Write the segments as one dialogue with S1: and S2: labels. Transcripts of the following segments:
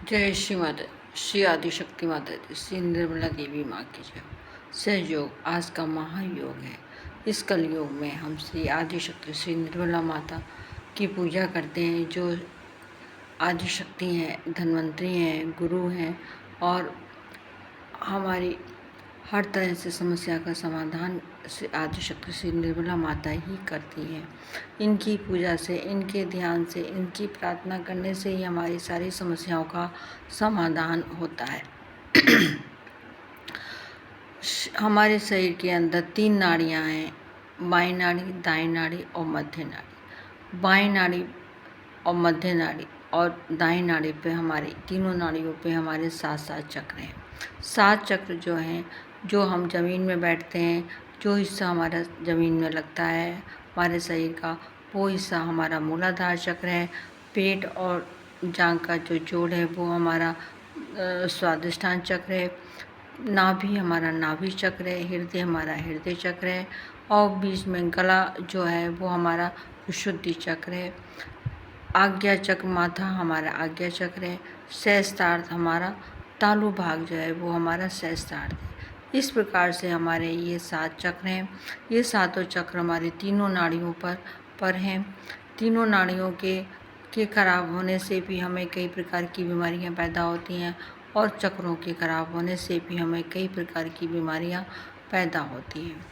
S1: जय श्री माता, श्री आदिशक्ति माता दी, श्री निर्मला देवी माँ की जय। सहयोग आज का महायोग है। इस कलयुग में हम श्री आदिशक्ति श्री निर्मला माता की पूजा करते हैं, जो आदिशक्ति हैं, धन्वंतरी हैं, गुरु हैं और हमारी हर तरह से समस्या का समाधान श्री आदिशक्ति श्री निर्मला माता ही करती हैं। इनकी पूजा से, इनके ध्यान से, इनकी प्रार्थना करने से ही हमारी सारी समस्याओं का समाधान होता है। हमारे शरीर के अंदर 3 नाड़ियाँ हैं, बाईं नाड़ी, दाईं नाड़ी और मध्य नाड़ी। बाईं नाड़ी और मध्य नाड़ी और दाईं नाड़ी पे हमारी तीनों नाड़ियों पे हमारे 7 चक्र हैं। 7 चक्र जो हैं, जो हम ज़मीन में बैठते हैं, जो हिस्सा हमारा ज़मीन में लगता है हमारे शरीर का, वो हिस्सा हमारा मूलाधार चक्र है। पेट और जांघ का जो जोड़ है वो हमारा स्वादिष्ठान चक्र है। नाभि हमारा नाभि चक्र है। हृदय हमारा हृदय चक्र है और बीच में गला जो है वो हमारा विशुद्धि चक्र है। आज्ञा चक्र माथा हमारा आज्ञा चक्र है। सहस्त्रार्थ हमारा तालु भाग जो है वो हमारा सहस्त्रार्थ है। इस प्रकार से हमारे ये 7 चक्र हैं। ये सातों चक्र हमारी तीनों नाड़ियों पर हैं। तीनों नाड़ियों के खराब होने से भी हमें कई प्रकार की बीमारियां पैदा होती हैं और चक्रों के खराब होने से भी हमें कई प्रकार की बीमारियां पैदा होती हैं।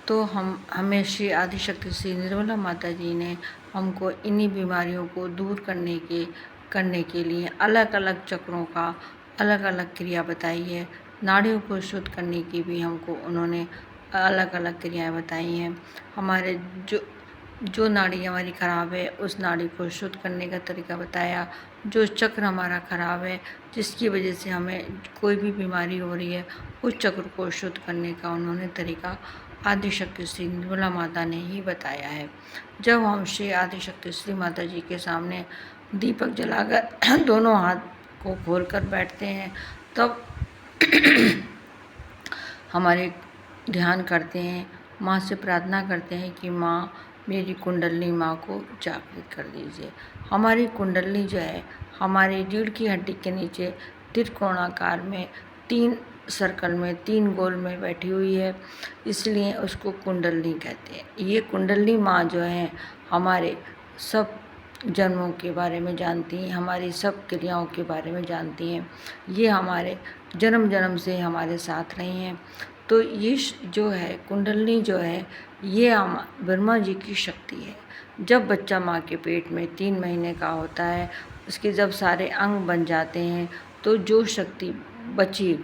S1: तो हमें श्री आदिशक्ति श्री निर्मला माता जी ने हमको इन्हीं बीमारियों को दूर करने के लिए अलग अलग चक्रों का अलग अलग क्रिया बताई है। नाड़ियों को शुद्ध करने की भी हमको उन्होंने अलग अलग क्रियाएं बताई हैं। हमारे जो नाड़ी हमारी ख़राब है उस नाड़ी को शुद्ध करने का तरीका बताया। जो चक्र हमारा ख़राब है, जिसकी वजह से हमें कोई भी बीमारी हो रही है, उस चक्र को शुद्ध करने का उन्होंने तरीका आदिशक्ति श्री निर्मला माता ने ही बताया है। जब हम श्री आदिशक्ति श्री माता जी के सामने दीपक जलाकर दोनों हाथ को खोलकर बैठते हैं, तब हमारे ध्यान करते हैं, माँ से प्रार्थना करते हैं कि माँ मेरी कुंडली माँ को जागृत कर दीजिए। हमारी कुंडली जो है हमारी रीढ़ की हड्डी के नीचे त्रिकोणाकार में 3 सर्कल में 3 गोल में बैठी हुई है, इसलिए उसको कुंडली कहते हैं। ये कुंडली माँ जो है हमारे सब जन्मों के बारे में जानती हैं, हमारी सब क्रियाओं के बारे में जानती हैं। ये हमारे जन्म जन्म से हमारे साथ रही हैं। तो ये जो है कुंडली जो है ये हम ब्रह्मा जी की शक्ति है। जब बच्चा माँ के पेट में 3 महीने का होता है, उसके जब सारे अंग बन जाते हैं, तो जो शक्ति बची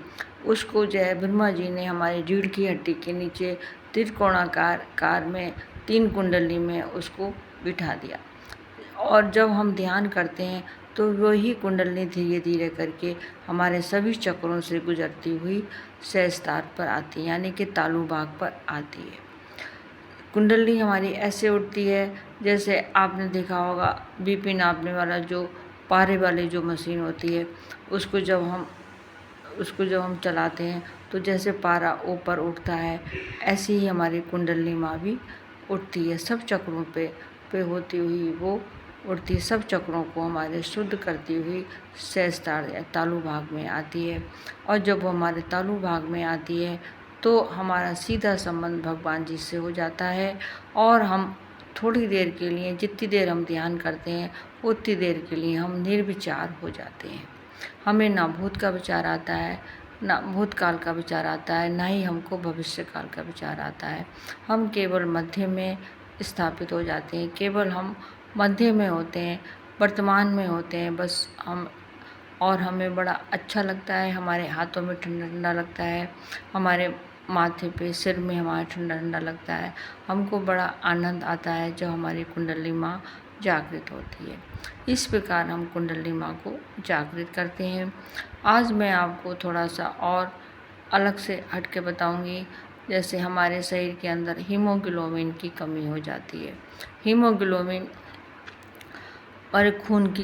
S1: उसको जो है ब्रह्मा जी ने हमारी रीढ़ की हड्डी के नीचे त्रिकोणाकार में 3 कुंडली में उसको बिठा दिया। और जब हम ध्यान करते हैं तो वही कुंडली धीरे धीरे करके हमारे सभी चक्रों से गुजरती हुई सहस्त्रार पर आती है, यानी कि तालु भाग पर आती है। कुंडली हमारी ऐसे उठती है जैसे आपने देखा होगा बीपी नापने वाला जो पारे वाली जो मशीन होती है, उसको जब हम चलाते हैं तो जैसे पारा ऊपर उठता है, ऐसे ही हमारी कुंडली माँ भी उठती है। सब चक्रों पे होती हुई वो उड़ती है, सब चक्रों को हमारे शुद्ध करती हुई सहस्त्रार या तालु भाग में आती है। और जब वो हमारे तालु भाग में आती है तो हमारा सीधा संबंध भगवान जी से हो जाता है और हम थोड़ी देर के लिए, जितनी देर हम ध्यान करते हैं उतनी देर के लिए हम निर्विचार हो जाते हैं। हमें ना भूत का विचार आता है, ना भूतकाल का विचार आता है, ना ही हमको भविष्य काल का विचार आता है। हम केवल मध्य में स्थापित हो जाते हैं, केवल हम मध्य में होते हैं, वर्तमान में होते हैं बस हम। और हमें बड़ा अच्छा लगता है, हमारे हाथों में ठंडा ठंडा लगता है, हमारे माथे पे सिर में हमारा ठंडा ठंडा लगता है। हमको बड़ा आनंद आता है जब हमारी कुंडली माँ जागृत होती है। इस प्रकार हम कुंडली माँ को जागृत करते हैं। आज मैं आपको थोड़ा सा और अलग से हट के बताऊँगी। जैसे हमारे शरीर के अंदर हीमोग्लोबिन की कमी हो जाती है। हीमोग्लोबिन और खून की